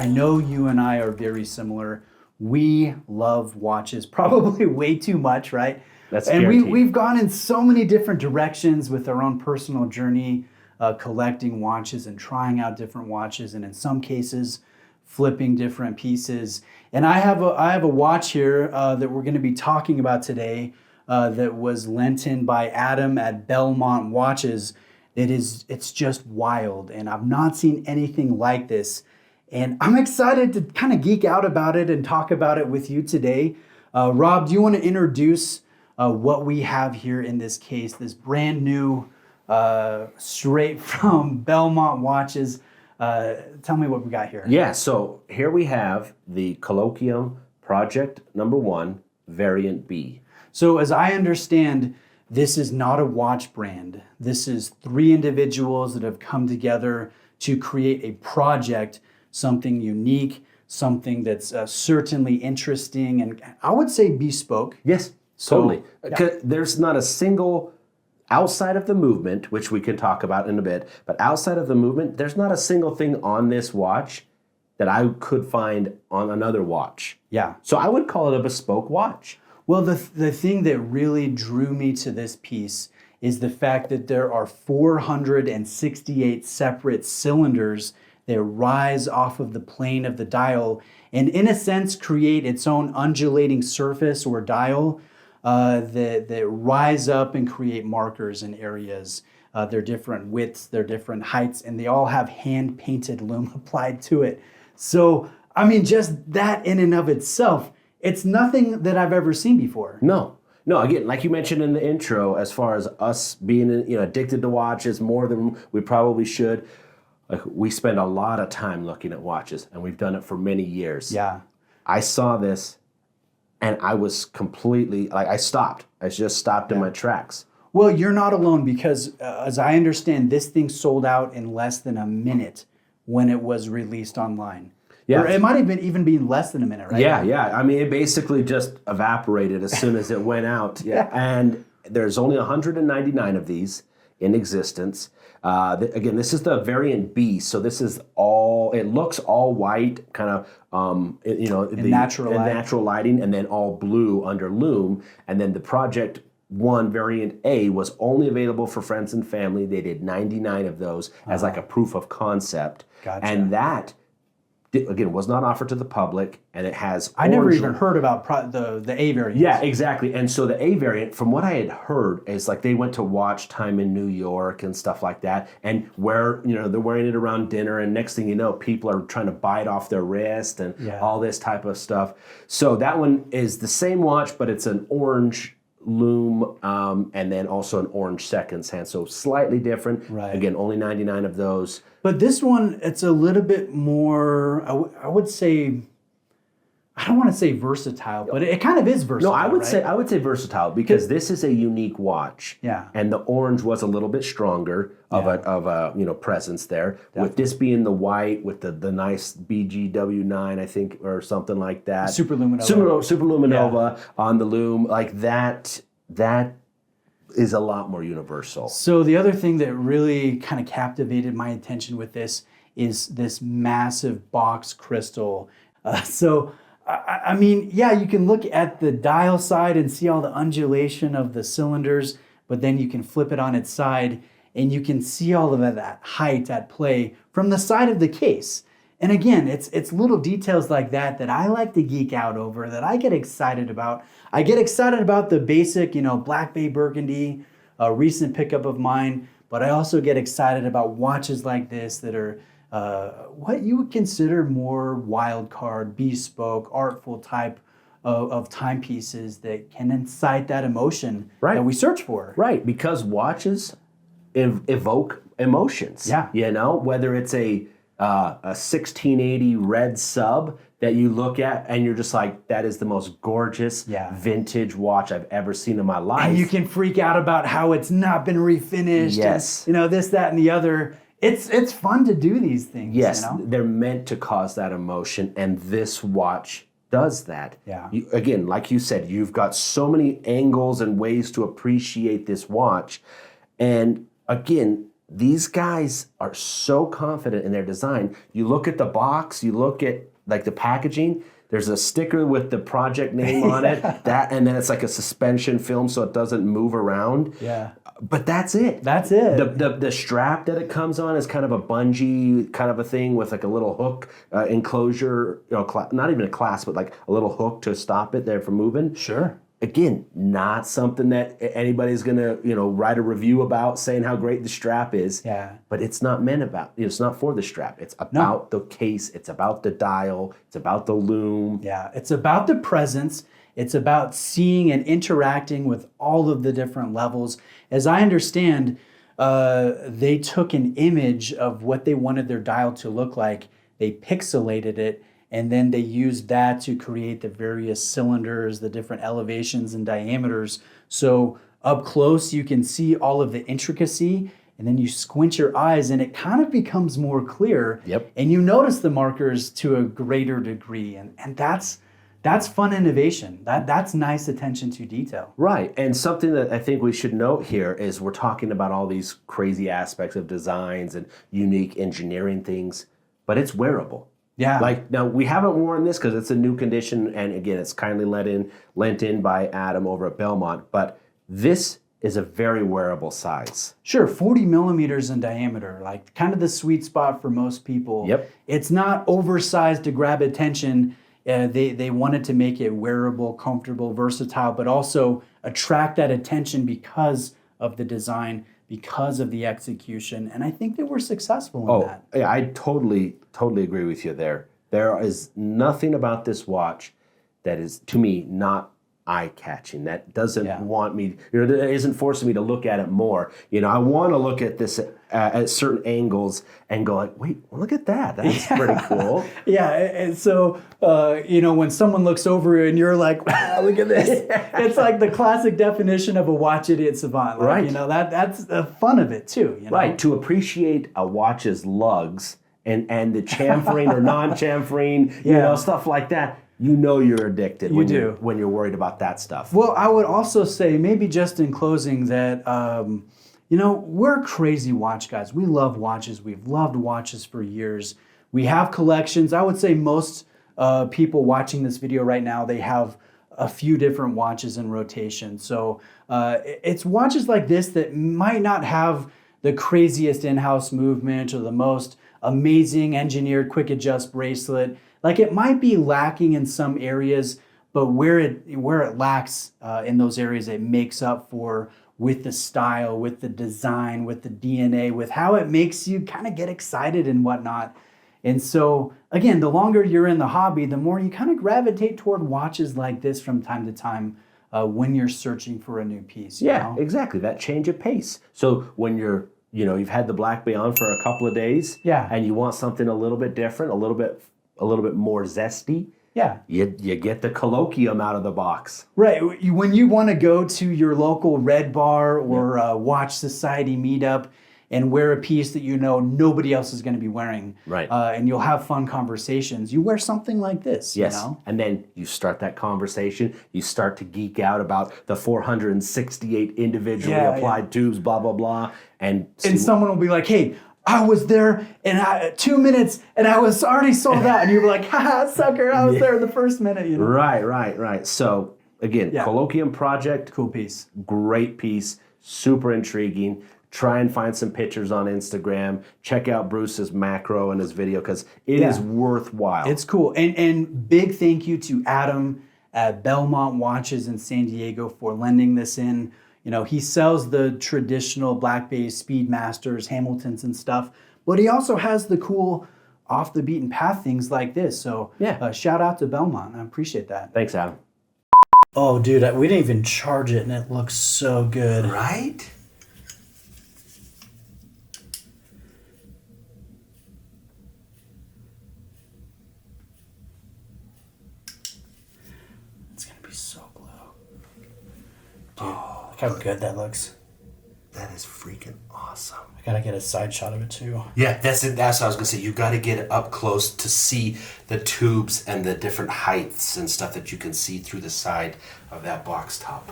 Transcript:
I know you and I are very similar. We love watches probably way too much, right? That's and guaranteed. we've gone in so many different directions with our own personal journey, collecting watches and trying out different watches, and in some cases, flipping different pieces. And I have a watch here that we're going to be talking about today that was lent in by Adam at Belmont Watches. It's just wild, and I've not seen anything like this. And I'm excited to kind of geek out about it and talk about it with you today. Rob, do you want to introduce what we have here in this case, this brand new, straight from Belmont Watches? Tell me what we got here. Yeah, so here we have the Kollokium Projekt No1 Variant B. So as I understand, this is not a watch brand. This is 3 individuals that have come together to create a project, something unique, something that's certainly interesting, and I would say bespoke. Yes, totally. There's not a single, outside of the movement, which we can talk about in a bit, but outside of the movement, there's not a single thing on this watch that I could find on another watch. Yeah. So I would call it a bespoke watch. Well, the thing that really drew me to this piece is the fact that there are 468 separate cylinders that rise off of the plane of the dial and in a sense create its own undulating surface or dial that rise up and create markers in areas. They're different widths, they're different heights, and they all have hand-painted lume applied to it. So, I mean, just that in and of itself, it's nothing that I've ever seen before. No, again, like you mentioned in the intro, as far as us being addicted to watches more than we probably should, we spend a lot of time looking at watches, and we've done it for many years. Yeah. I saw this, and I was completely, I stopped. I just stopped in my tracks. Well, you're not alone because, as I understand, this thing sold out in less than a minute when it was released online. Yeah. Or it might have been less than a minute, right? Yeah. I mean, it basically just evaporated as soon as it went out. Yeah. And there's only 199 of these in existence. Again, this is the variant B, so this is it looks all white, kind of, natural lighting, and then all blue under Lume. And then the Projekt 1 variant A was only available for friends and family. They did 99 of those as like a proof of concept. Gotcha. And that, again, was not offered to the public, and it has I never even heard about the A variant. Yeah, exactly. And so the A variant, from what I had heard, is like they went to watch time in New York and stuff like that, and they're wearing it around dinner, and next thing you know, people are trying to bite off their wrist and all this type of stuff. So that one is the same watch, but it's an orange Lume, and then also an orange seconds hand, so slightly different. Right. Again, only 99 of those. But this one, it's a little bit more, I would say, I don't want to say versatile, but it kind of is versatile. No, I would say versatile, because this is a unique watch. Yeah. And the orange was a little bit stronger of a presence there. Definitely. With this being the white with the nice BGW9, I think, or something like that. Superluminova on the Lume, like that is a lot more universal. So the other thing that really kind of captivated my attention with this is this massive box crystal. I mean, yeah, you can look at the dial side and see all the undulation of the cylinders, but then you can flip it on its side and you can see all of that height at play from the side of the case. And again, it's little details like that I like to geek out over, that I get excited about. I get excited about the basic, Black Bay Burgundy, a recent pickup of mine, but I also get excited about watches like this that are what you would consider more wild card, bespoke, artful type of timepieces that can incite that emotion that we search for. Right, because watches evoke emotions. Yeah. Whether it's a 1680 red sub that you look at and you're just like, that is the most gorgeous vintage watch I've ever seen in my life. And you can freak out about how it's not been refinished. Yes. And, this, that, and the other. It's fun to do these things. Yes, they're meant to cause that emotion, and this watch does that. Yeah. Again, like you said, you've got so many angles and ways to appreciate this watch. And again, these guys are so confident in their design. You look at the box, you look at like the packaging, there's a sticker with the project name on it, and then it's like a suspension film so it doesn't move around. Yeah. But that's it. That's it. The strap that it comes on is kind of a bungee kind of a thing with like a little hook enclosure, not even a clasp, but like a little hook to stop it there from moving. Sure. Again, not something that anybody's gonna, write a review about saying how great the strap is. Yeah. But it's not meant about. It's not for the strap. It's about the case. It's about the dial. It's about the lume. Yeah. It's about the presence. It's about seeing and interacting with all of the different levels. As I understand, they took an image of what they wanted their dial to look like. They pixelated it. And then they used that to create the various cylinders, the different elevations and diameters. So up close, you can see all of the intricacy, and then you squint your eyes and it kind of becomes more clear. Yep. And you notice the markers to a greater degree. And that's fun innovation. That's nice attention to detail. Right. And something that I think we should note here is we're talking about all these crazy aspects of designs and unique engineering things, but it's wearable. Yeah. Like, now we haven't worn this because it's a new condition, and again, it's kindly lent in by Adam over at Belmont, but this is a very wearable size. Sure, 40 millimeters in diameter, like kind of the sweet spot for most people. Yep. It's not oversized to grab attention. They wanted to make it wearable, comfortable, versatile, but also attract that attention because of the design, because of the execution, and I think they were successful in that. Yeah, I totally agree with you there. There is nothing about this watch that is, to me, not eye-catching. That doesn't want me, that isn't forcing me to look at it more. I want to look at this at certain angles and go like, wait, look at that. That's pretty cool. Yeah, and so, when someone looks over and you're like, wow, look at this. It's like the classic definition of a watch idiot savant. Like, right. That's the fun of it too. Right, to appreciate a watch's lugs and the chamfering or non-chamfering, stuff like that. You're addicted when you're worried about that stuff. Well, I would also say, maybe just in closing, that we're crazy watch guys. We love watches. We've loved watches for years. We have collections. I would say most people watching this video right now, they have a few different watches in rotation. So it's watches like this that might not have the craziest in-house movement or the most amazing engineered quick adjust bracelet. Like, it might be lacking in some areas, but where it lacks in those areas, it makes up for with the style, with the design, with the DNA, with how it makes you kind of get excited and whatnot. And so, again, the longer you're in the hobby, the more you kind of gravitate toward watches like this from time to time when you're searching for a new piece. Exactly. That change of pace. So when you've had the Black Bay on for a couple of days, and you want something a little bit different, a little bit more zesty, you get the Kollokium out of the box. Right. When you want to go to your local Red Bar or Watch Society meetup and wear a piece that nobody else is going to be wearing, right? And you'll have fun conversations, you wear something like this. Yes. And then you start that conversation. You start to geek out about the 468 individually applied tubes, blah blah blah, and someone will be like, "Hey, I was there in 2 minutes and I was already sold out." And you're like, "Haha, sucker, I was there in the first minute." Right. So again, Kollokium Project, cool piece, great piece, super intriguing. Try and find some pictures on Instagram. Check out Bruce's macro and his video because it is worthwhile. It's cool. And big thank you to Adam at Belmont Watches in San Diego for lending this in. He sells the traditional Black Bay Speedmasters, Hamiltons and stuff, but he also has the cool off the beaten path things like this. So shout out to Belmont. I appreciate that. Thanks, Adam. Oh, dude, we didn't even charge it and it looks so good. Right? It's going to be so blue. Dude, look how good that looks. That is freaking awesome. I gotta get a side shot of it too. Yeah, that's it. That's what I was gonna say. You gotta get it up close to see the tubes and the different heights and stuff that you can see through the side of that box top.